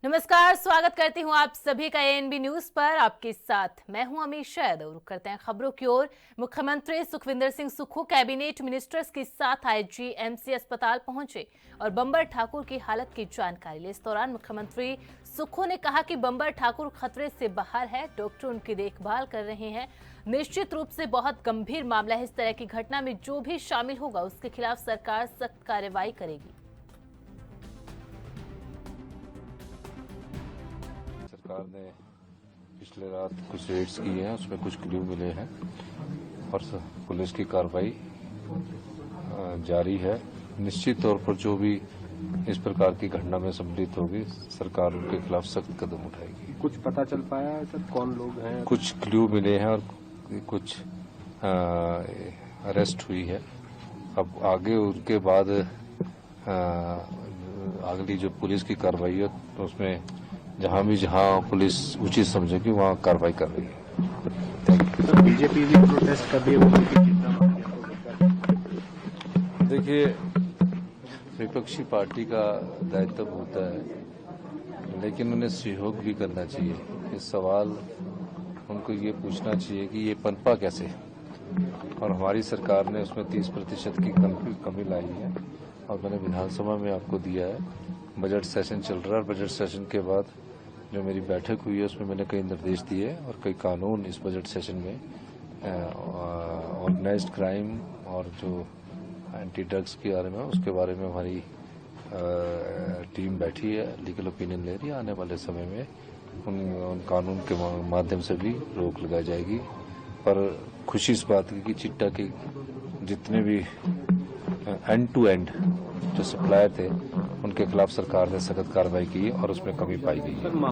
नमस्कार, स्वागत करती हूं आप सभी का एएनबी न्यूज पर। आपके साथ मैं हूं अमीर शैद और करते हैं खबरों की ओर। मुख्यमंत्री सुखविंदर सिंह सुक्खू कैबिनेट मिनिस्टर्स के साथ आईजीएमसी अस्पताल पहुंचे और बंबर ठाकुर की हालत की जानकारी ली। इस दौरान मुख्यमंत्री सुक्खू ने कहा कि बंबर ठाकुर खतरे से बाहर है, डॉक्टर उनकी देखभाल कर रहे हैं। निश्चित रूप से बहुत गंभीर मामला है। इस तरह की घटना में जो भी शामिल होगा उसके खिलाफ सरकार सख्त कार्रवाई करेगी। सरकार ने पिछले रात कुछ रेड्स की हैं, उसमें कुछ क्लू मिले हैं और पुलिस की कार्रवाई जारी है। निश्चित तौर पर जो भी इस प्रकार की घटना में सम्मिलित होगी, सरकार उनके खिलाफ सख्त कदम उठाएगी। कुछ पता चल पाया है सर, कौन लोग हैं? कुछ क्लू मिले हैं और कुछ अरेस्ट हुई है। अब आगे उनके बाद अगली जो पुलिस की कार्रवाई है तो उसमें जहां पुलिस उचित समझेगी वहां कार्रवाई कर रही है। बीजेपी भी प्रोटेस्ट कर रही है। देखिए, विपक्षी पार्टी का दायित्व होता है, लेकिन उन्हें सहयोग भी करना चाहिए। इस सवाल उनको ये पूछना चाहिए कि ये पनपा कैसे, और हमारी सरकार ने उसमें 30% की कमी लाई है। और मैंने विधानसभा में आपको दिया है, बजट सेशन चल रहा है और बजट सेशन के बाद जो मेरी बैठक हुई है उसमें मैंने कई निर्देश दिए और कई कानून इस बजट सेशन में ऑर्गेनाइज्ड क्राइम और जो एंटी ड्रग्स के बारे में उसके बारे में हमारी टीम बैठी है, लीगल ओपिनियन ले रही है। आने वाले समय में उन कानून के माध्यम से भी रोक लगाई जाएगी। पर खुशी इस बात की कि चिट्टा के जितने भी एंड टू एंड जो सप्लायर थे उनके खिलाफ सरकार ने सख्त कार्रवाई की और उसमें कमी पाई गई है।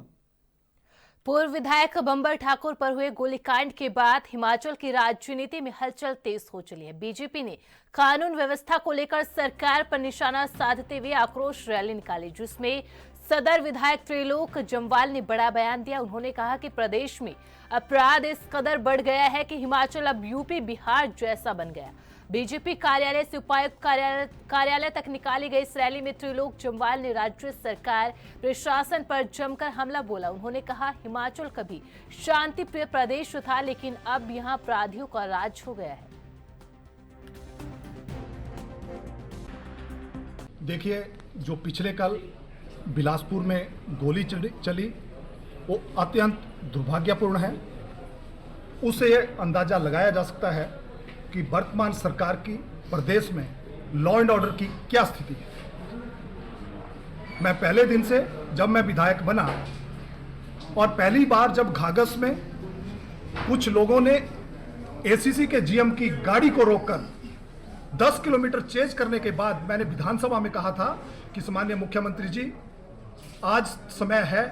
पूर्व विधायक बंबर ठाकुर पर हुए गोलीकांड के बाद हिमाचल की राजनीति में हलचल तेज हो चली है। बीजेपी ने कानून व्यवस्था को लेकर सरकार पर निशाना साधते हुए आक्रोश रैली निकाली, जिसमें सदर विधायक त्रिलोक जम्वाल ने बड़ा बयान दिया। उन्होंने कहा कि प्रदेश में अपराध इस कदर बढ़ गया है कि हिमाचल अब यूपी बिहार जैसा बन गया। बीजेपी कार्यालय से उपायुक्त कार्यालय तक निकाली गई इस रैली में त्रिलोक जम्वाल ने राज्य सरकार प्रशासन पर जमकर हमला बोला। उन्होंने कहा, हिमाचल कभी शांति प्रिय प्रदेश था, लेकिन अब यहां अपराधियों का राज हो गया है। देखिए, जो पिछले कल बिलासपुर में गोली चली वो अत्यंत दुर्भाग्यपूर्ण है। उससे यह अंदाजा लगाया जा सकता है कि वर्तमान सरकार की प्रदेश में लॉ एंड ऑर्डर की क्या स्थिति है। मैं पहले दिन से जब मैं विधायक बना और पहली बार जब घाघस में कुछ लोगों ने एसीसी के जीएम की गाड़ी को रोककर 10 किलोमीटर चेज करने के बाद मैंने विधानसभा में कहा था कि माननीय मुख्यमंत्री जी, आज समय है,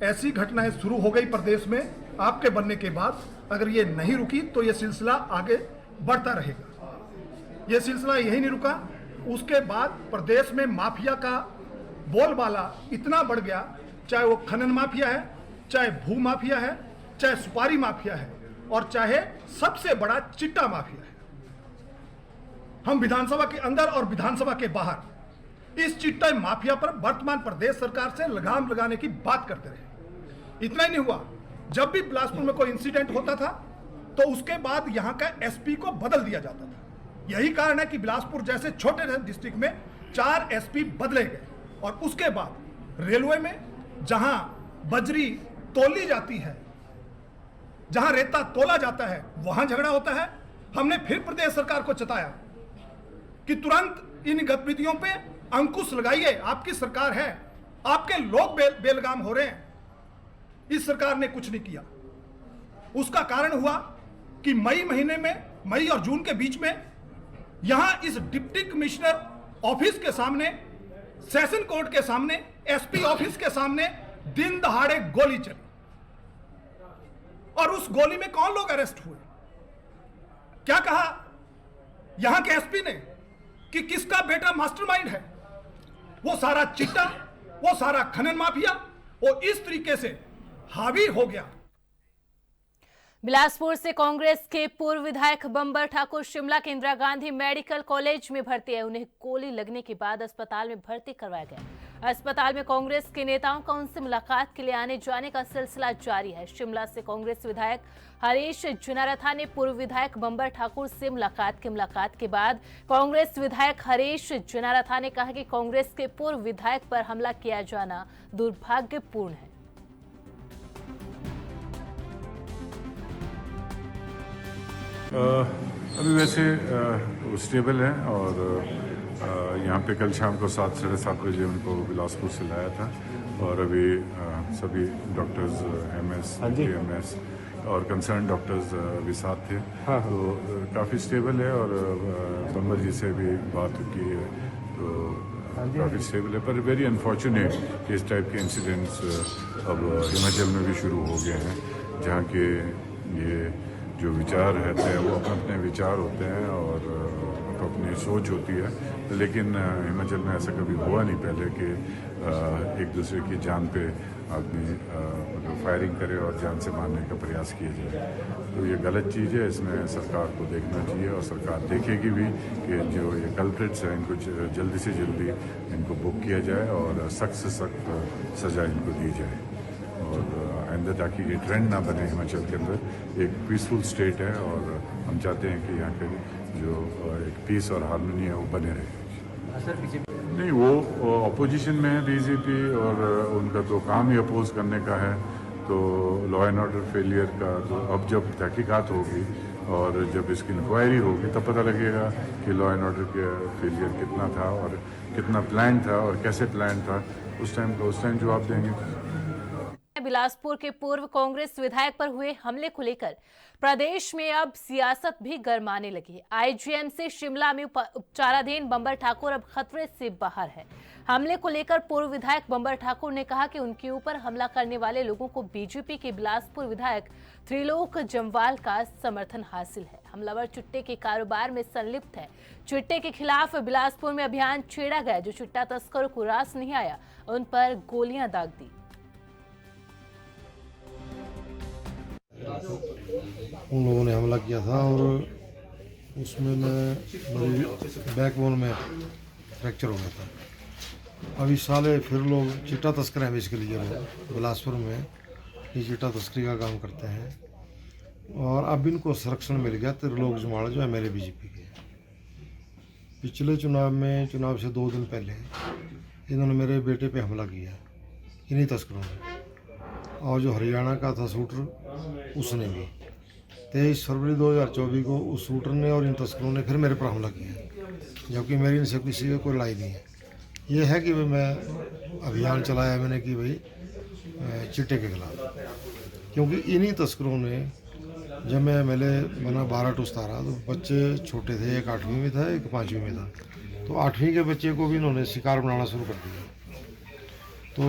ऐसी घटनाएं शुरू हो गई प्रदेश में आपके बनने के बाद, अगर ये नहीं रुकी तो ये सिलसिला आगे बढ़ता रहेगा। ये सिलसिला यही नहीं रुका, उसके बाद प्रदेश में माफिया का बोलबाला इतना बढ़ गया, चाहे वो खनन माफिया है, चाहे भू माफिया है, चाहे सुपारी माफिया है और चाहे सबसे बड़ा चिट्टा माफिया है। हम विधानसभा के अंदर और विधानसभा के बाहर इस चिट्टा माफिया पर वर्तमान प्रदेश सरकार से लगाम लगाने की बात करते रहे। इतना ही नहीं हुआ, जब भी बिलासपुर में कोई इंसिडेंट होता था तो उसके बाद यहां का एसपी को बदल दिया जाता था। यही कारण है कि बिलासपुर जैसे छोटे डिस्ट्रिक्ट में 4 एसपी बदले गए और उसके बाद रेलवे में जहां बजरी तोली जाती है, जहां रेता तोला जाता है, वहां झगड़ा होता है। हमने फिर प्रदेश सरकार को चेताया कि तुरंत इन गतिविधियों पे अंकुश लगाइए, आपकी सरकार है, आपके लोग बेलगाम हो रहे हैं। इस सरकार ने कुछ नहीं किया। उसका कारण हुआ कि मई महीने में, मई और जून के बीच में यहां इस डिप्टी कमिश्नर ऑफिस के सामने, सेशन कोर्ट के सामने, एसपी ऑफिस के सामने दिन दहाड़े गोली चली और उस गोली में कौन लोग अरेस्ट हुए? क्या कहा यहां के एसपी ने कि किसका बेटा मास्टरमाइंड है? वो सारा चिट्टा, वो सारा खनन माफिया, वो इस तरीके से हावी हो गया। बिलासपुर से कांग्रेस के पूर्व विधायक बंबर ठाकुर शिमला के इंदिरा गांधी मेडिकल कॉलेज में भर्ती है। उन्हें गोली लगने के बाद अस्पताल में भर्ती करवाया गया। अस्पताल में कांग्रेस के नेताओं का उनसे मुलाकात के लिए आने जाने का सिलसिला जारी है। शिमला से कांग्रेस विधायक हरीश जुनारथा ने पूर्व विधायक बंबर ठाकुर से मुलाकात के बाद कांग्रेस विधायक हरीश जुनारथा ने कहा कि कांग्रेस के पूर्व विधायक पर हमला किया जाना दुर्भाग्यपूर्ण है। अभी वैसे वो स्टेबल है और यहाँ पे कल शाम को 7-7:30 बजे उनको बिलासपुर से लाया था और अभी सभी डॉक्टर्स एमएस एमएस और कंसर्न डॉक्टर्स भी साथ थे। तो काफ़ी स्टेबल है और बंबर जी से भी बात की है तो काफ़ी स्टेबल है, पर वेरी अनफॉर्चुनेट कि इस टाइप के इंसिडेंट्स अब हिमाचल में भी शुरू हो गए हैं, जहाँ के ये जो विचार रहते हैं वो अपने अपने विचार होते हैं और अपनी सोच होती है, लेकिन हिमाचल में ऐसा कभी हुआ नहीं पहले कि एक दूसरे की जान पे आदमी मतलब फायरिंग करे और जान से मारने का प्रयास किया जाए। तो ये गलत चीज़ है, इसमें सरकार को देखना चाहिए और सरकार देखेगी भी कि जो ये कल्प्रिट्स हैं इनको जल्दी से जल्दी इनको बुक किया जाए और सख्त से सख्त सज़ा इनको दी जाए और आइंदा ताकि ये ट्रेंड ना बने। हिमाचल के अंदर एक पीसफुल स्टेट है और हम चाहते हैं कि यहाँ के जो एक पीस और हार्मनी है वो बने रहे। नहीं, वो अपोजिशन में है बीजेपी और उनका तो काम ही अपोज करने का है, तो लॉ एंड ऑर्डर फेलियर का तो अब जब तहकीकात होगी और जब इसकी इंक्वायरी होगी तब पता लगेगा कि लॉ एंड ऑर्डर का फेलियर कितना था और कितना प्लान था और कैसे प्लान था। उस टाइम जवाब देंगे। बिलासपुर के पूर्व कांग्रेस विधायक पर हुए हमले को लेकर प्रदेश में अब सियासत भी गरमाने लगी है। आईजीएमसी शिमला में उपचाराधीन बंबर ठाकुर अब खतरे से बाहर है। हमले को लेकर पूर्व विधायक बंबर ठाकुर ने कहा कि उनके ऊपर हमला करने वाले लोगों को बीजेपी के बिलासपुर विधायक त्रिलोक जम्वाल का समर्थन हासिल है। हमलावर चिट्टे के कारोबार में संलिप्त है। चिट्टे के खिलाफ बिलासपुर में अभियान छेड़ा गया। जो चिट्टा तस्करों को रास नहीं आया उन पर गोलियां दाग दी। उन लोगों ने हमला किया था और उसमें मेरी बैकबोन में फ्रैक्चर हो गया था। अभी साले फिर लोग चिट्टा तस्कर हैं, बेसिकली ये लोग बिलासपुर में ये चिट्टा तस्करी का काम करते हैं और अब इनको संरक्षण मिल गया। त्रिलोक जम्वाल जो है मेरे बीजेपी के, पिछले चुनाव से 2 दिन पहले इन्होंने मेरे बेटे पे हमला किया इन्हीं तस्करों ने, और जो हरियाणा का था शूटर उसने भी 23 फरवरी 2024 को उस शूटर ने और इन तस्करों ने फिर मेरे पर हमला किया, जबकि मेरी इनसे किसी का कोई लड़ाई नहीं है। ये है कि भाई मैं अभियान चलाया मैंने कि भाई चिट्टे के खिलाफ, क्योंकि इन्हीं तस्करों ने जब मैं मेले बना 12 टू 17 तो बच्चे छोटे थे, एक 8वीं में था एक 5वीं में था, तो 8वीं के बच्चे को भी इन्होंने शिकार बनाना शुरू कर दिया। तो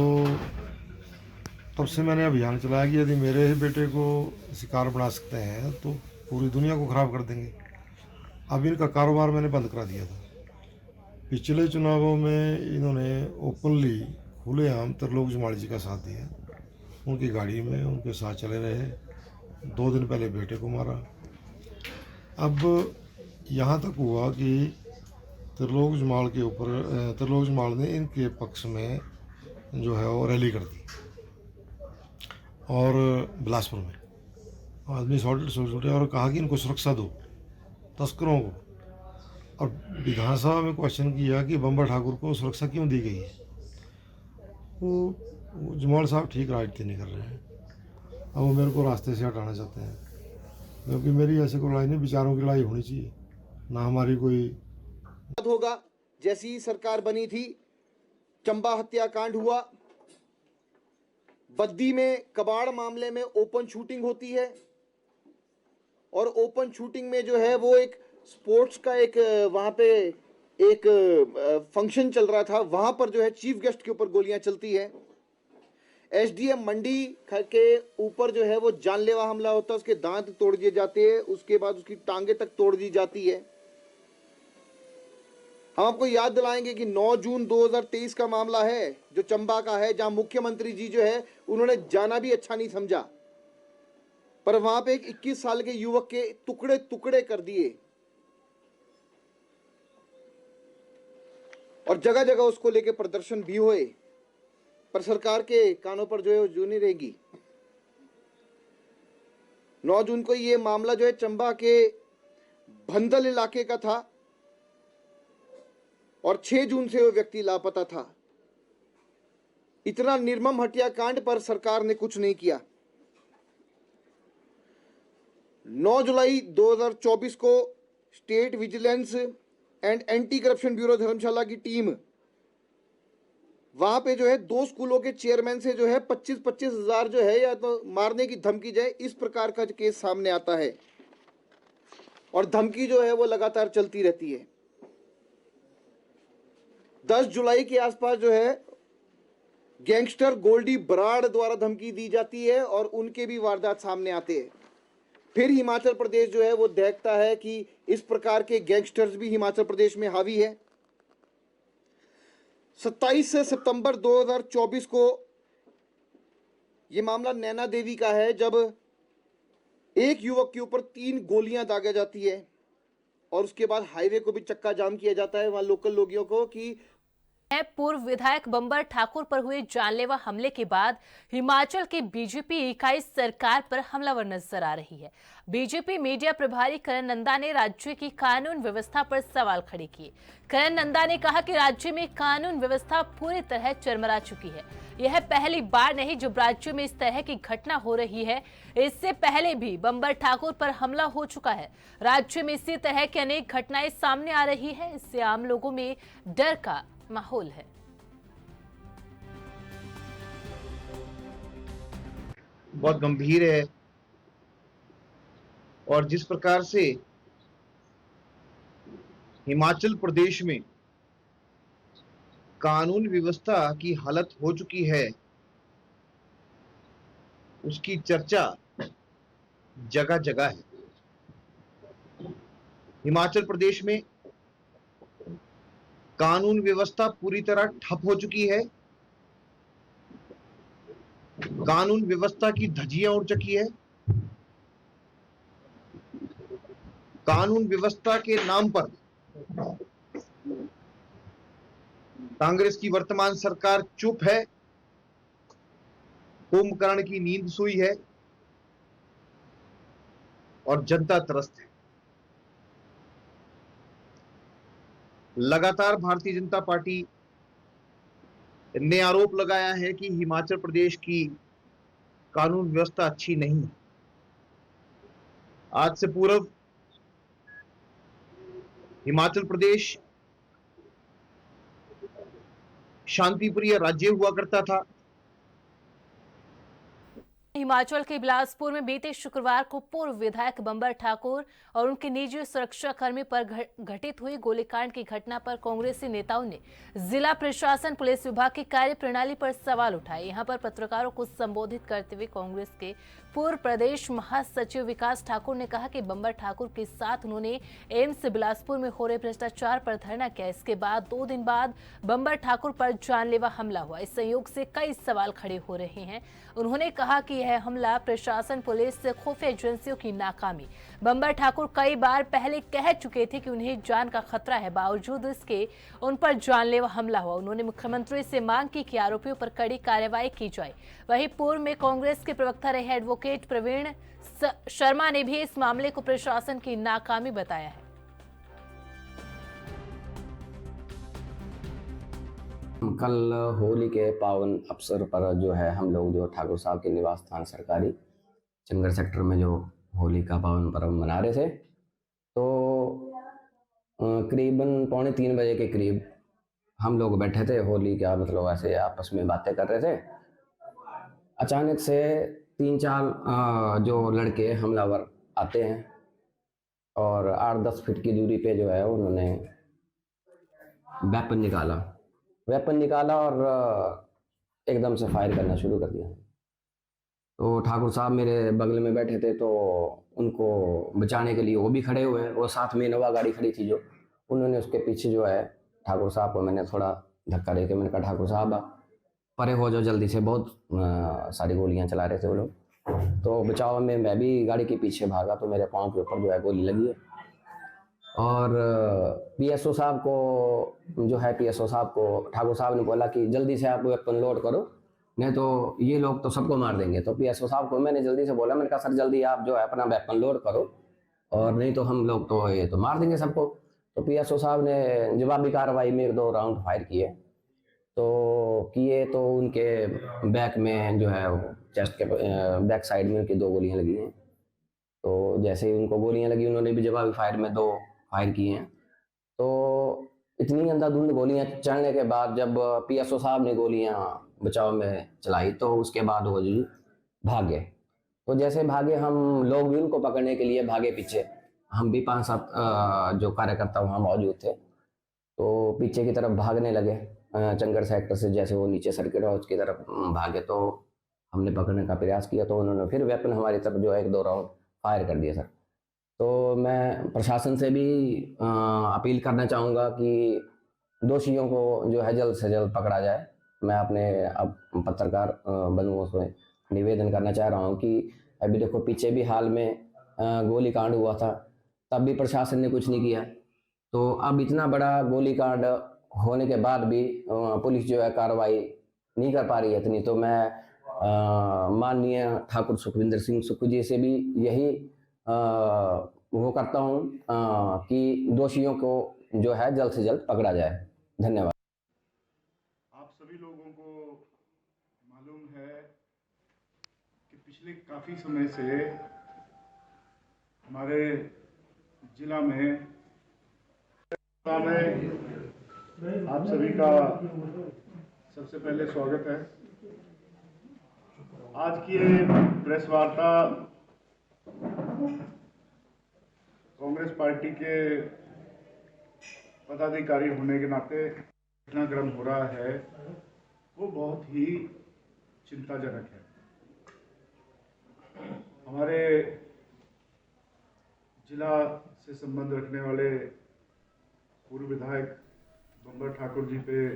तब से मैंने अभियान चलाया कि यदि मेरे ही बेटे को शिकार बना सकते हैं तो पूरी दुनिया को ख़राब कर देंगे। अब इनका कारोबार मैंने बंद करा दिया था। पिछले चुनावों में इन्होंने ओपनली खुलेआम त्रिलोक जम्वाल जी का साथ दिया, उनकी गाड़ी में उनके साथ चले रहे। 2 दिन पहले बेटे को मारा। अब यहाँ तक हुआ कि त्रिलोक जम्वाल ने इनके पक्ष में जो है वो रैली कर दी और बिलासपुर में आदमी छोटे और कहा कि इनको सुरक्षा दो तस्करों को, और विधानसभा में क्वेश्चन किया कि बंबर ठाकुर को सुरक्षा क्यों दी गई है। वो जम्वाल साहब ठीक राजनीति नहीं कर रहे हैं, अब वो मेरे को रास्ते से हटाना चाहते हैं, क्योंकि मेरी ऐसे कोई लड़ाई नहीं, विचारों की लड़ाई होनी चाहिए ना हमारी कोई। होगा जैसी सरकार बनी थी, चंबा हत्याकांड हुआ, बद्दी में कबाड़ मामले में ओपन शूटिंग होती है और ओपन शूटिंग में जो है वो एक स्पोर्ट्स का एक वहां पे एक फंक्शन चल रहा था, वहां पर जो है चीफ गेस्ट के ऊपर गोलियां चलती है। एसडीएम मंडी के ऊपर जो है वो जानलेवा हमला होता है, उसके दांत तोड़ दिए जाते हैं, उसके बाद उसकी टांगे तक तोड़ दी जाती है। हम आपको याद दिलाएंगे कि 9 जून 2023 का मामला है जो चंबा का है, जहां मुख्यमंत्री जी जो है उन्होंने जाना भी अच्छा नहीं समझा, पर वहां पे एक 21 साल के युवक के टुकड़े टुकड़े कर दिए और जगह जगह उसको लेके प्रदर्शन भी हुए। पर सरकार के कानों पर जो है वो जू नहीं रहेगी। 9 जून को ये मामला जो है चंबा के भंदल इलाके का था और 6 जून से वो व्यक्ति लापता था। इतना निर्मम हत्याकांड पर सरकार ने कुछ नहीं किया। 9 जुलाई 2024 को state vigilance and anti corruption bureau Dharamshala की टीम वहां पे जो है 2 स्कूलों के चेयरमैन से जो है 25-25 हजार जो है या तो मारने की धमकी जाए, इस प्रकार का केस सामने आता है और धमकी जो है वो लगातार चलती रहती है। 10 जुलाई के आसपास जो है गैंगस्टर गोल्डी बराड़ द्वारा धमकी दी जाती है और उनके भी वारदात सामने आते हैं। फिर हिमाचल प्रदेश जो है वो देखता है कि इस प्रकार के गैंगस्टर्स भी हिमाचल प्रदेश में हावी है। 27 सितंबर 2024 को यह मामला नैना देवी का है, जब एक युवक के ऊपर 3 गोलियां दागा जाती है और उसके बाद हाईवे को भी चक्का जाम किया जाता है वहां लोकल लोगों को कि पूर्व विधायक बंबर ठाकुर पर हुए जानलेवा हमले के बाद हिमाचल की बीजेपी इकाई सरकार पर हमलावर नजर आ रही है। बीजेपी मीडिया प्रभारी करण नंदा ने राज्य की कानून व्यवस्था पर सवाल खड़े किए। करण नंदा ने कहा कि राज्य में कानून व्यवस्था पूरी तरह चरमरा चुकी है। यह पहली बार नहीं जब राज्य में इस तरह की घटना हो रही है। इससे पहले भी बंबर ठाकुर पर हमला हो चुका है। राज्य में इसी तरह की अनेक घटनाएं सामने आ रही है। इससे आम लोगों में डर का माहौल है। बहुत गंभीर है और जिस प्रकार से हिमाचल प्रदेश में कानून व्यवस्था की हालत हो चुकी है, उसकी चर्चा जगह जगह है। हिमाचल प्रदेश में कानून व्यवस्था पूरी तरह ठप हो चुकी है। कानून व्यवस्था की धज्जियां उड़ चुकी है। कानून व्यवस्था के नाम पर कांग्रेस की वर्तमान सरकार चुप है। कुंभकर्ण की नींद सोई है और जनता त्रस्त है। लगातार भारतीय जनता पार्टी ने आरोप लगाया है कि हिमाचल प्रदेश की कानून व्यवस्था अच्छी नहीं है। आज से पूर्व हिमाचल प्रदेश शांतिप्रिय राज्य हुआ करता था। हिमाचल के बिलासपुर में बीते शुक्रवार को पूर्व विधायक बंबर ठाकुर और उनके निजी सुरक्षा कर्मी पर घटित हुई गोलीकांड की घटना पर कांग्रेसी नेताओं ने जिला प्रशासन पुलिस विभाग की कार्यप्रणाली पर सवाल उठाए। यहां पर पत्रकारों को संबोधित करते हुए कांग्रेस के पूर्व प्रदेश महासचिव विकास ठाकुर ने कहा कि बंबर ठाकुर के साथ उन्होंने एम्स बिलासपुर में हो रहे भ्रष्टाचार पर धरना किया। इसके बाद 2 दिन बाद बंबर ठाकुर पर जानलेवा हमला हुआ। इस संयोग से कई सवाल खड़े हो रहे हैं। उन्होंने कहा कि यह हमला प्रशासन, पुलिस, खुफिया एजेंसियों की नाकामी। बंबर ठाकुर कई बार पहले कह चुके थे कि उन्हें जान का खतरा है, बावजूद इसके उन पर जानलेवा हमला हुआ। उन्होंने मुख्यमंत्री से मांग की कि आरोपियों पर कड़ी कार्रवाई की जाए। वहीं पूर्व में कांग्रेस के प्रवक्ता रहे एडवोकेट प्रवीण शर्मा ने भी इस मामले को प्रशासन की नाकामी बताया है। कल होली के पावन अवसर पर जो है हम लोग जो ठाकुर साहब के निवास स्थान सरकारी चंगर सेक्टर में जो होली का पावन पर्व मना रहे थे, तो करीबन 2:45 बजे के करीब हम लोग बैठे थे। होली का मतलब ऐसे आपस में बातें कर रहे थे। अचानक से 3-4 जो लड़के हमलावर आते हैं और 8-10 फीट की दूरी पे जो है उन्होंने वेपन निकाला और एकदम से फायर करना शुरू कर दिया। तो ठाकुर साहब मेरे बगल में बैठे थे, तो उनको बचाने के लिए वो भी खड़े हुए। वो साथ में इनोवा गाड़ी खड़ी थी, जो उन्होंने उसके पीछे जो है ठाकुर साहब को मैंने थोड़ा धक्का देके मैंने कहा ठाकुर साहब परे हो जाओ जल्दी से, बहुत सारी गोलियां चला रहे थे वो लोग। तो बचाव में मैं भी गाड़ी के पीछे भागा, तो मेरे पाँव के ऊपर जो है गोली लगी है। और पीएसओ साहब को ठाकुर साहब ने बोला कि जल्दी से आप वेपन लोड करो नहीं तो ये लोग तो सबको मार देंगे। तो पीएसओ साहब को मैंने जल्दी से बोला, मैंने कहा सर जल्दी आप जो है अपना वेपन लोड करो, और नहीं तो हम लोग तो ये तो मार देंगे सबको। तो पीएसओ साहब ने जवाबी कार्रवाई में 1-2 राउंड फायर किए, तो उनके बैक में जो है चेस्ट के बैक साइड में उनकी 2 गोलियां लगी हैं। तो जैसे ही उनको गोलियां लगी, उन्होंने भी जवाबी फायर में 2 फायर किए हैं। तो इतनी अंधाधुंध गोलियां चलने के बाद जब पीएसओ साहब ने गोलियां बचाव में चलाई, तो उसके बाद वो जी भाग गए। तो जैसे भागे, हम लोग भी उनको पकड़ने के लिए भागे पीछे, हम भी 5-7 जो कार्यकर्ता वहाँ मौजूद थे, तो पीछे की तरफ भागने लगे। चंगर सेक्टर से जैसे वो नीचे सर्किट हाउस की तरफ भागे, तो हमने पकड़ने का प्रयास किया, तो उन्होंने फिर वेपन हमारी तरफ जो है 1-2 राउंड फायर कर दिए सर। तो मैं प्रशासन से भी अपील करना चाहूँगा कि दोषियों को जो है जल्द से जल्द पकड़ा जाए। मैं अपने अब पत्रकार बंधुओं से निवेदन करना चाह रहा हूँ कि अभी देखो पीछे भी हाल में गोली कांड हुआ था, तब भी प्रशासन ने कुछ नहीं किया। तो अब इतना बड़ा गोली कांड होने के बाद भी पुलिस जो है कार्रवाई नहीं कर पा रही है इतनी। तो मैं माननीय ठाकुर सुखविंदर सिंह सुक्खू जी से भी यही वो करता हूँ कि दोषियों को जो है जल्द से जल्द पकड़ा जाए। धन्यवाद। आप सभी लोगों को मालूम है कि पिछले काफ़ी समय से हमारे जिला में आप सभी का सबसे पहले स्वागत है। आज की ये प्रेस वार्ता कांग्रेस पार्टी के पदाधिकारी होने के नाते घटनाक्रम हो रहा है, वो बहुत ही चिंताजनक है। हमारे जिला से संबंध रखने वाले पूर्व विधायक बंबर ठाकुर जी पे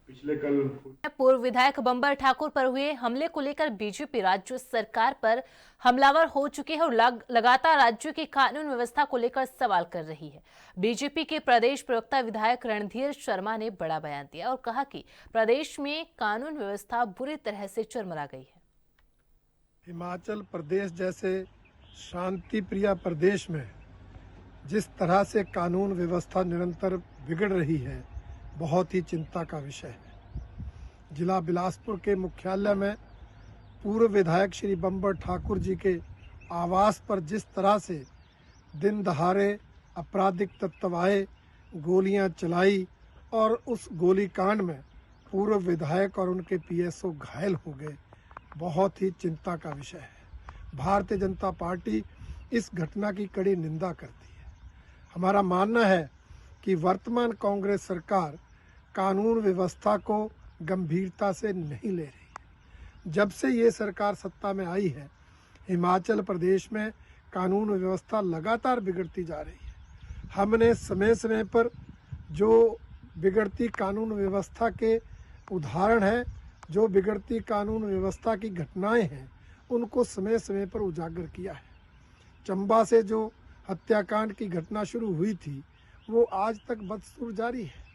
पिछले कल पूर्व विधायक बंबर ठाकुर पर हुए हमले को लेकर बीजेपी राज्य सरकार पर हमलावर हो चुकी है और लगातार राज्य की कानून व्यवस्था को लेकर सवाल कर रही है। बीजेपी के प्रदेश प्रवक्ता विधायक रणधीर शर्मा ने बड़ा बयान दिया और कहा कि प्रदेश में कानून व्यवस्था बुरी तरह से चरमरा गई है। हिमाचल प्रदेश जैसे शांति प्रिय प्रदेश में जिस तरह से कानून व्यवस्था निरंतर बिगड़ रही है, बहुत ही चिंता का विषय है। जिला बिलासपुर के मुख्यालय में पूर्व विधायक श्री बंबर ठाकुर जी के आवास पर जिस तरह से दिन दहाड़े आपराधिक तत्व आए, गोलियां चलाई और उस गोलीकांड में पूर्व विधायक और उनके पीएसओ घायल हो गए, बहुत ही चिंता का विषय है। भारतीय जनता पार्टी इस घटना की कड़ी निंदा करती है। हमारा मानना है कि वर्तमान कांग्रेस सरकार कानून व्यवस्था को गंभीरता से नहीं ले रही। जब से ये सरकार सत्ता में आई है, हिमाचल प्रदेश में कानून व्यवस्था लगातार बिगड़ती जा रही है। हमने समय समय पर जो बिगड़ती कानून व्यवस्था के उदाहरण हैं, जो बिगड़ती कानून व्यवस्था की घटनाएं हैं, उनको समय समय पर उजागर किया है। चंबा से जो हत्याकांड की घटना शुरू हुई थी, वो आज तक बदस्तूर जारी है।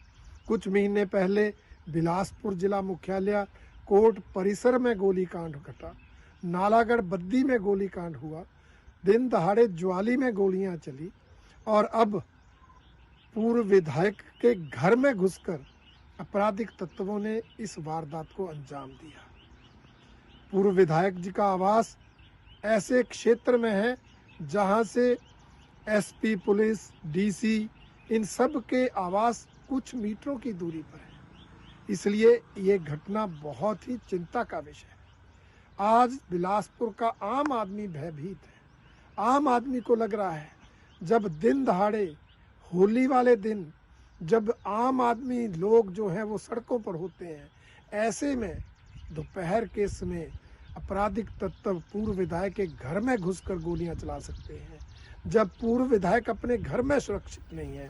कुछ महीने पहले बिलासपुर जिला मुख्यालय कोर्ट परिसर में गोलीकांड घटा, नालागढ़ बद्दी में गोलीकांड हुआ, दिन दहाड़े ज्वाली में गोलियां चली और अब पूर्व विधायक के घर में घुसकर आपराधिक तत्वों ने इस वारदात को अंजाम दिया। पूर्व विधायक जी का आवास ऐसे क्षेत्र में है जहां से एसपी पुलिस, डीसी, इन सब के आवास कुछ मीटरों की दूरी पर है। इसलिए ये घटना बहुत ही चिंता का विषय है। आज बिलासपुर का आम आदमी भयभीत है। आम आदमी को लग रहा है, जब दिन दहाड़े होली वाले दिन जब आम आदमी लोग जो हैं वो सड़कों पर होते हैं, ऐसे में दोपहर के समय आपराधिक तत्व पूर्व विधायक के घर में घुसकर गोलियां चला सकते हैं, जब पूर्व विधायक अपने घर में सुरक्षित नहीं है।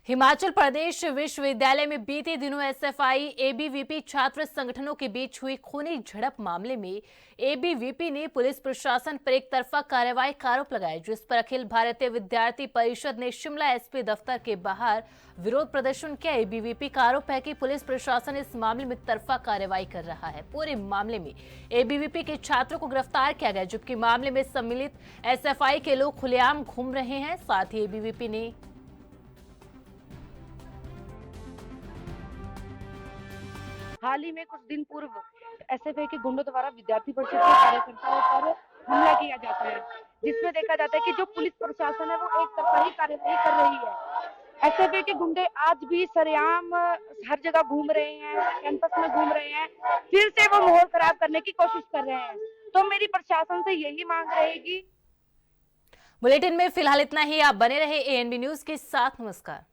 हिमाचल प्रदेश विश्वविद्यालय में बीते दिनों एसएफआई एबीवीपी छात्र संगठनों के बीच हुई खूनी झड़प मामले में एबीवीपी ने पुलिस प्रशासन पर एक तरफा कार्रवाई का आरोप लगाया, जिस पर अखिल भारतीय विद्यार्थी परिषद ने शिमला एसपी दफ्तर के बाहर विरोध प्रदर्शन किया। एबीवीपी का आरोप है कि पुलिस प्रशासन इस मामले में तरफा कार्रवाई कर रहा है। पूरे मामले में एबीवीपी के छात्रों को गिरफ्तार किया गया, जबकि मामले में सम्मिलित एसएफआई के लोग खुलेआम घूम रहे हैं। साथ ही एबीवीपी ने हाल ही में कुछ दिन पूर्व एसएफआई के गुंडों द्वारा विद्यार्थी परिषद के कार्यकर्ताओं पर हमला किया जाता है, जिसमें देखा जाता है कि जो पुलिस प्रशासन है वो एक तरफा ही कार्रवाई कर रही है। एसएफआई के गुंडे आज भी सरेआम हर जगह घूम रहे हैं, कैंपस में घूम रहे हैं, फिर से वो माहौल खराब करने की कोशिश कर रहे हैं। तो मेरी प्रशासन से यही मांग रहेगी। बुलेटिन में फिलहाल इतना ही। आप बने रहे एएनबी न्यूज के साथ। नमस्कार।